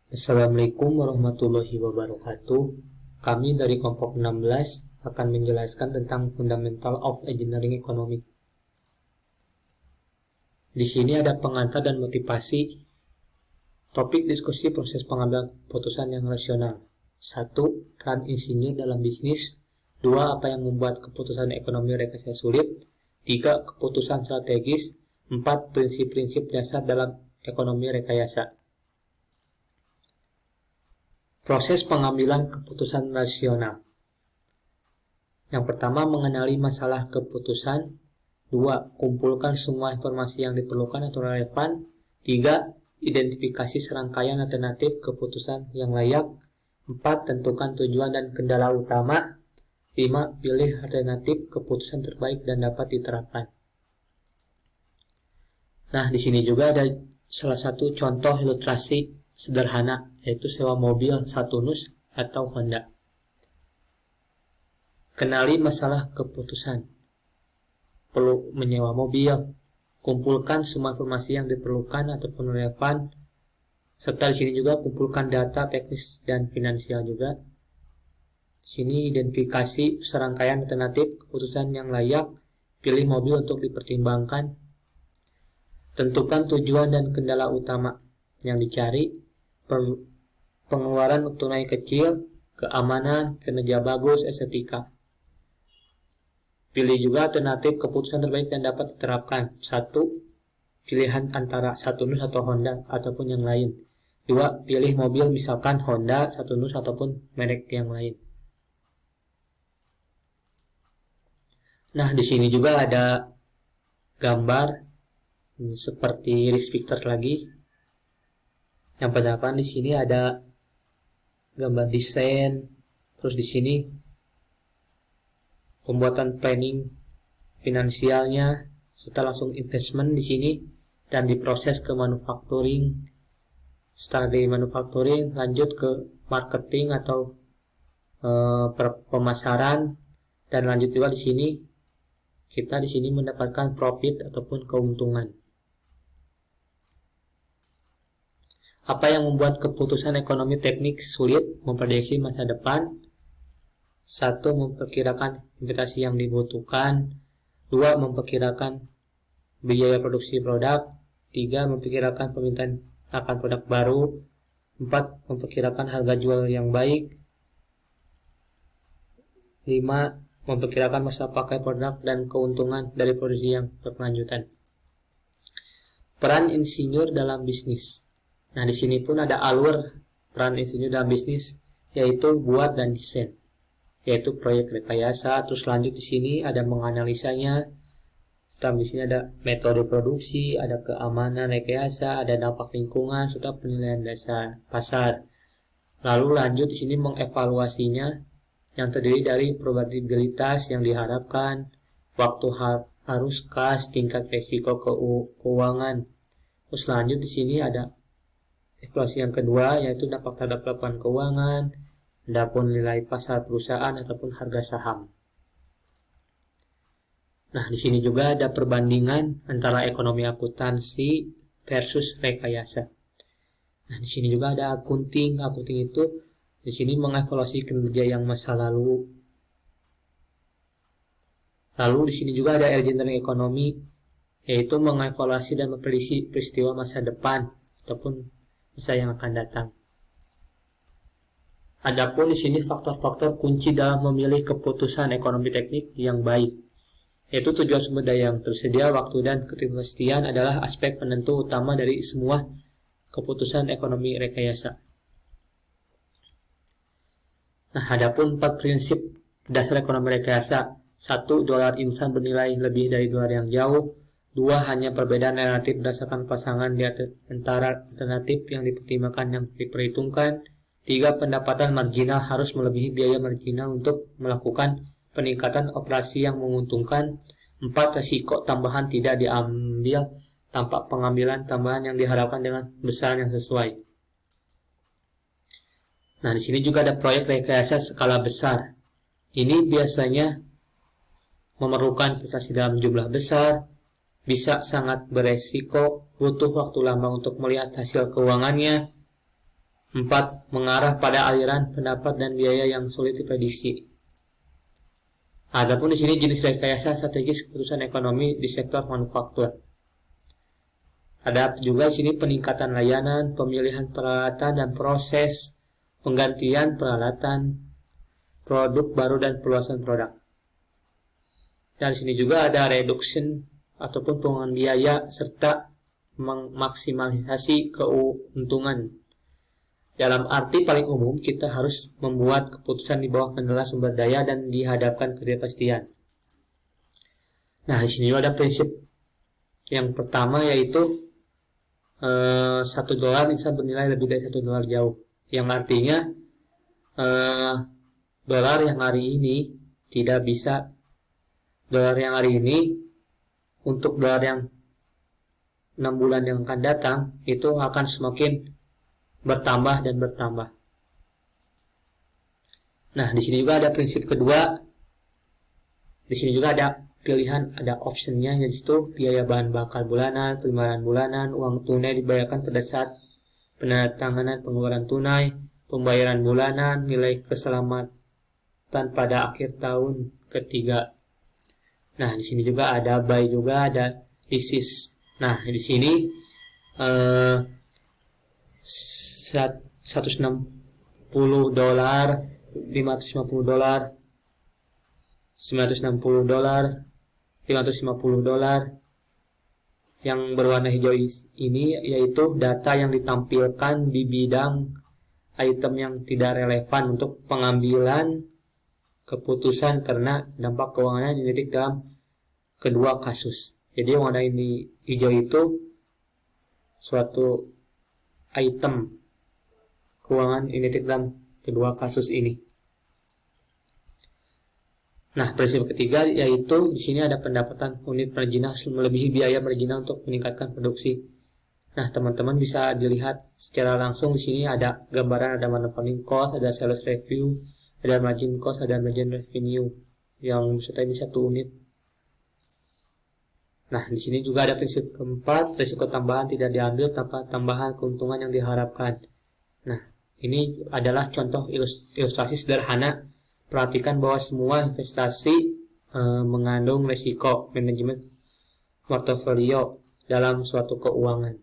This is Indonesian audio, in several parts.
Assalamualaikum warahmatullahi wabarakatuh. Kami dari kelompok 16 akan menjelaskan tentang Fundamental of Engineering Economics. Di sini ada pengantar dan motivasi. Topik diskusi proses pengambilan keputusan yang rasional. 1. Peran insinyur dalam bisnis. 2. Apa yang membuat keputusan ekonomi rekayasa sulit. 3. Keputusan strategis. 4. Prinsip-prinsip dasar dalam ekonomi rekayasa. Proses pengambilan keputusan rasional. Yang pertama, mengenali masalah keputusan. 2. Kumpulkan semua informasi yang diperlukan atau relevan. 3. Identifikasi serangkaian alternatif keputusan yang layak. 4. Tentukan tujuan dan kendala utama. 5. Pilih alternatif keputusan terbaik dan dapat diterapkan. Nah, di sini juga ada salah satu contoh ilustrasi sederhana, yaitu sewa mobil Saturnus atau Honda. Kenali masalah keputusan. Perlu menyewa mobil, kumpulkan semua informasi yang diperlukan ataupun relevan, serta di sini juga kumpulkan data teknis dan finansial juga. Di sini identifikasi serangkaian alternatif keputusan yang layak, pilih mobil untuk dipertimbangkan, tentukan tujuan dan kendala utama yang dicari, pengeluaran tunai kecil, keamanan, kinerja bagus, estetika. Pilih juga alternatif keputusan terbaik dan dapat diterapkan. 1. Pilihan antara Saturnus atau Honda ataupun yang lain. 2. Pilih mobil misalkan Honda, Saturnus ataupun merek yang lain. Nah, di sini juga ada gambar seperti risk Victor lagi. Yang pertama di sini ada gambar desain, terus di sini pembuatan planning finansialnya, serta langsung investment di sini dan diproses ke manufacturing. Setelah dari manufacturing lanjut ke marketing atau pemasaran, dan lanjut juga di sini kita di sini mendapatkan profit ataupun keuntungan. Apa yang membuat keputusan ekonomi teknik sulit memprediksi masa depan? 1. Memperkirakan investasi yang dibutuhkan. 2. Memperkirakan biaya produksi produk. 3. Memperkirakan permintaan akan produk baru. 4. Memperkirakan harga jual yang baik. 5. Memperkirakan masa pakai produk dan keuntungan dari produksi yang berkelanjutan. Peran insinyur dalam bisnis. Nah, di sini pun ada alur peran insinyur dalam bisnis, yaitu buat dan desain, yaitu proyek rekayasa. Terus lanjut di sini ada menganalisanya. Setelah di sini ada metode produksi, ada keamanan rekayasa, ada dampak lingkungan, serta penilaian dasar pasar. Lalu lanjut di sini mengevaluasinya, yang terdiri dari probabilitas yang diharapkan, waktu harus kas, tingkat risiko keuangan. Terus lanjut di sini ada evaluasi yang kedua, yaitu dampak terhadap laporan keuangan, adapun nilai pasar perusahaan ataupun harga saham. Nah, di sini juga ada perbandingan antara ekonomi akuntansi versus rekayasa. Nah, di sini juga ada akunting. Akunting itu di sini mengevaluasi kinerja yang masa lalu. Lalu di sini juga ada engineering ekonomi, yaitu mengevaluasi dan memprediksi peristiwa masa depan ataupun masa yang akan datang. Adapun di sini faktor-faktor kunci dalam memilih keputusan ekonomi teknik yang baik, yaitu tujuan sumber daya yang tersedia, waktu dan kepastian adalah aspek penentu utama dari semua keputusan ekonomi rekayasa. Nah, adapun 4 prinsip dasar ekonomi rekayasa. 1. Dolar insan bernilai lebih dari dolar yang jauh. 2. Hanya perbedaan relatif berdasarkan pasangan di antara alternatif yang dipertimbangkan yang diperhitungkan. 3. Pendapatan marginal harus melebihi biaya marginal untuk melakukan peningkatan operasi yang menguntungkan. 4. Risiko tambahan tidak diambil tanpa pengambilan tambahan yang diharapkan dengan besaran yang sesuai. Nah, di sini juga ada proyek rekayasa skala besar. Ini biasanya memerlukan investasi dalam jumlah besar, bisa sangat beresiko, butuh waktu lama untuk melihat hasil keuangannya, 4. Mengarah pada aliran pendapat dan biaya yang sulit diprediksi. Adapun di sini jenis rekayasa strategis keputusan ekonomi di sektor manufaktur. Ada juga di sini peningkatan layanan, pemilihan peralatan dan proses, penggantian peralatan, produk baru dan perluasan produk. Dan di sini juga ada reduction ataupun pengurangan biaya serta memaksimalisasi keuntungan. Dalam arti paling umum, kita harus membuat keputusan di bawah kendala sumber daya dan dihadapkan ketidakpastian. Nah, di sini juga ada prinsip yang pertama, yaitu $1 bisa bernilai lebih dari $1 jauh. Yang artinya dolar yang hari ini tidak bisa, dolar yang hari ini untuk dolar yang 6 bulan yang akan datang itu akan semakin bertambah dan bertambah. Nah, di sini juga ada prinsip kedua. Di sini juga ada pilihan, ada optionnya, yaitu biaya bahan bakar bulanan, pengeluaran bulanan, uang tunai dibayarkan pada saat penandatanganan pengeluaran tunai, pembayaran bulanan, nilai keselamatan pada akhir tahun ketiga. Nah, di sini juga ada buy, juga ada thesis. Nah, di sini $160, $550, $960, $550. Yang berwarna hijau ini yaitu data yang ditampilkan di bidang item yang tidak relevan untuk pengambilan keputusan karena dampak keuangannya dititik dalam kedua kasus. Jadi yang warna ini hijau itu suatu item keuangan dititik dalam kedua kasus ini. Nah, prinsip ketiga yaitu di sini ada pendapatan unit marginal melebihi biaya marginal untuk meningkatkan produksi. Nah, teman-teman bisa dilihat secara langsung di sini ada gambaran, ada manufacturing cost, ada sales review, ada margin cost, ada margin revenue yang beserta ini 1 unit. Nah, di sini juga ada prinsip keempat, risiko tambahan tidak diambil tanpa tambahan keuntungan yang diharapkan. Nah, ini adalah contoh ilustrasi sederhana. Perhatikan bahwa semua investasi mengandung risiko manajemen portofolio dalam suatu keuangan.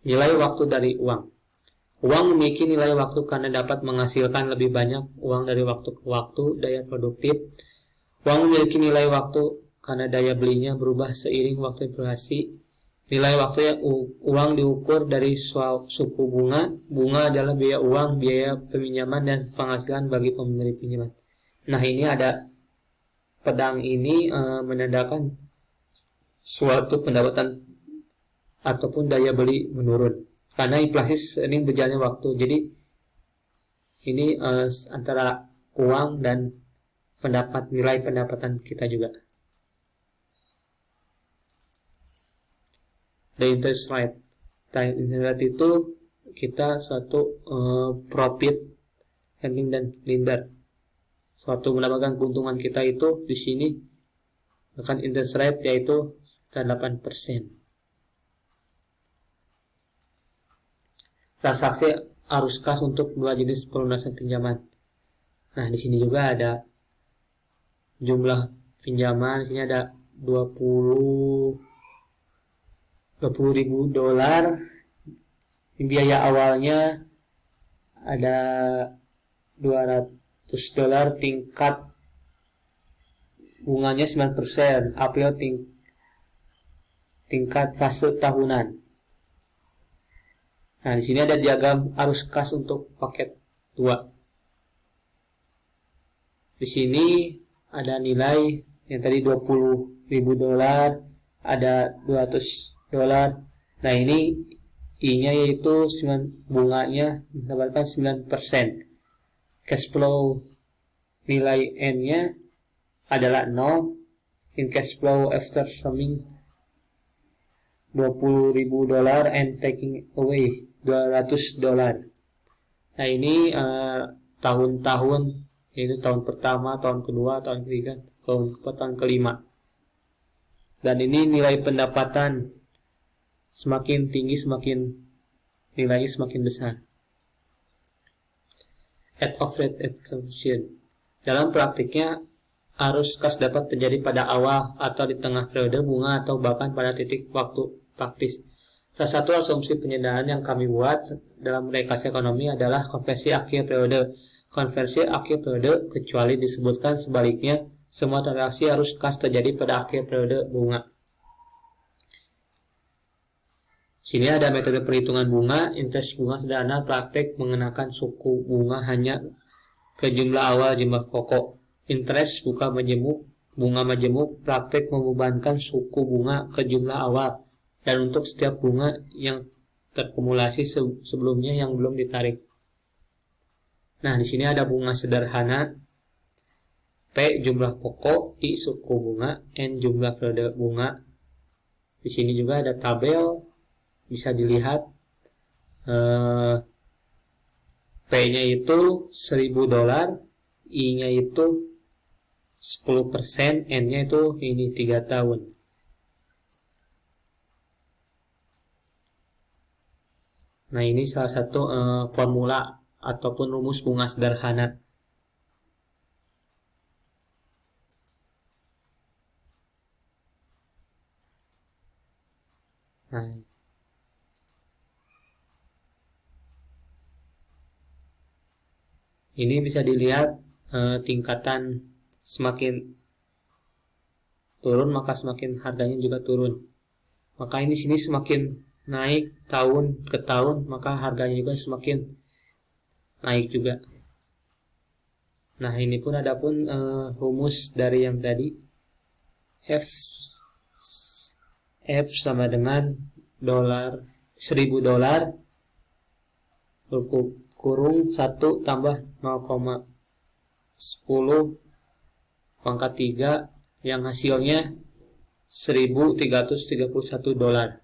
Nilai waktu dari uang. Uang memiliki nilai waktu karena dapat menghasilkan lebih banyak uang dari waktu ke waktu, daya produktif. Uang memiliki nilai waktu karena daya belinya berubah seiring waktu inflasi. Nilai waktu yang uang diukur dari suku bunga. Bunga adalah biaya uang, biaya peminjaman, dan penghasilan bagi pemberi pinjaman. Nah, ini ada pedang ini menandakan suatu pendapatan ataupun daya beli menurun karena inflasi sering berjalannya waktu. Jadi ini antara uang dan nilai pendapatan kita juga. The interest rate. The interest rate itu kita suatu profit handling dan lender. Suatu mendapatkan keuntungan kita itu di sini akan interest rate yaitu 8%. Transaksi arus kas untuk dua jenis pelunasan pinjaman. Nah, di sini juga ada jumlah pinjaman. Di sini ada $20.000. Biaya awalnya ada $200, tingkat bunganya 9%, APO tingkat fase tahunan. Nah, di sini ada diagram arus kas untuk paket 2. Di sini ada nilai yang tadi $20.000, ada $200. Nah, ini I-nya yaitu bunganya mendapatkan 9%. Cash flow nilai N-nya adalah 0. In cash flow after summing $20.000 and taking away $200. Nah, ini tahun-tahun, yaitu tahun pertama, tahun kedua, tahun ketiga, tahun keempat, tahun kelima. Dan ini nilai pendapatan semakin tinggi semakin nilainya semakin besar. At of rate execution. Dalam praktiknya, arus kas dapat terjadi pada awal atau di tengah periode bunga atau bahkan pada titik waktu praktis. Salah satu asumsi penyandaran yang kami buat dalam rekayasa ekonomi adalah konversi akhir periode. Konversi akhir periode kecuali disebutkan sebaliknya, semua transaksi arus kas terjadi pada akhir periode bunga. Sini ada metode perhitungan bunga, interest bunga sederhana, praktek mengenakan suku bunga hanya ke jumlah awal jumlah pokok. Interest bunga majemuk, praktek membebankan suku bunga ke jumlah awal dan untuk setiap bunga yang terkumulasi sebelumnya yang belum ditarik. Nah, di sini ada bunga sederhana, P jumlah pokok, I suku bunga, N jumlah periode bunga. Di sini juga ada tabel, bisa dilihat P-nya itu $1.000, I-nya itu 10%, N-nya itu ini 3 tahun. Nah, ini salah satu formula ataupun rumus bunga sederhana. Nah, ini bisa dilihat tingkatan semakin turun maka semakin harganya juga turun. Maka ini sini semakin naik tahun ke tahun maka harganya juga semakin naik juga. Nah, ini pun ada pun rumus dari yang tadi, F sama dengan $1.000 kurung 1 tambah 0,10 pangkat 3 yang hasilnya $1.331.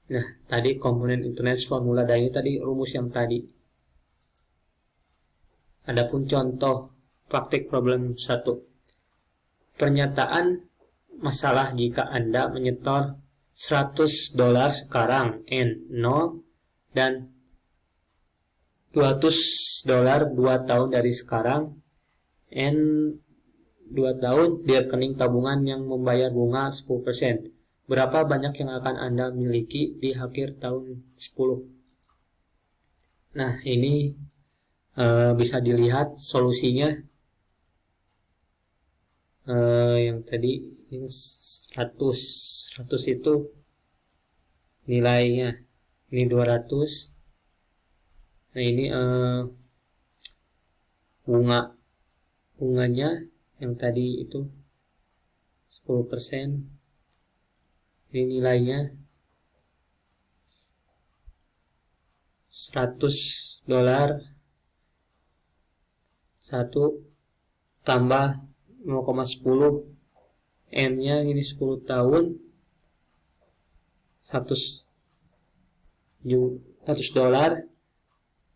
Nah, tadi komponen interest formula dari tadi rumus yang tadi. Adapun contoh praktik problem 1. Pernyataan masalah jika Anda menyetor $100 sekarang N 0 dan $200 2 tahun dari sekarang N 2 tahun di rekening tabungan yang membayar bunga 10%. Berapa banyak yang akan Anda miliki di akhir tahun 10? Nah, ini bisa dilihat solusinya. Yang tadi ini 100 itu nilainya, ini 200. Nah, ini bunganya yang tadi itu 10%. Ini nilainya $100, 1 tambah 0,10, N-nya ini 10 tahun, $100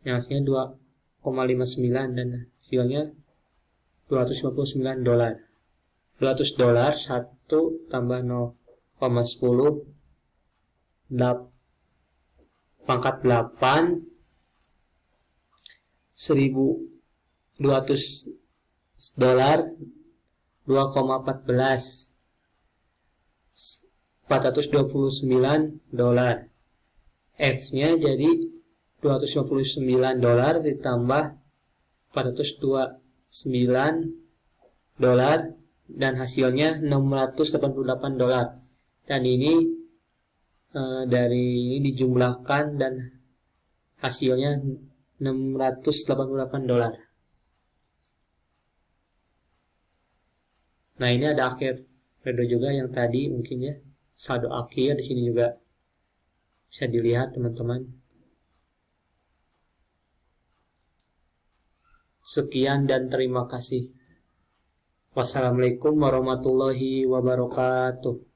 yang hasilnya 2,59 dan hasilnya $259. $200 1 tambah 0,10 pangkat 8 $1.200 2,14 $429. F-nya jadi $259 ditambah $429 dan hasilnya $688. Dan ini dari ini dijumlahkan dan hasilnya $688. Nah, ini ada akhir periode juga yang tadi mungkin ya, saldo akhir di sini juga bisa dilihat teman-teman. Sekian dan terima kasih. Wassalamualaikum warahmatullahi wabarakatuh.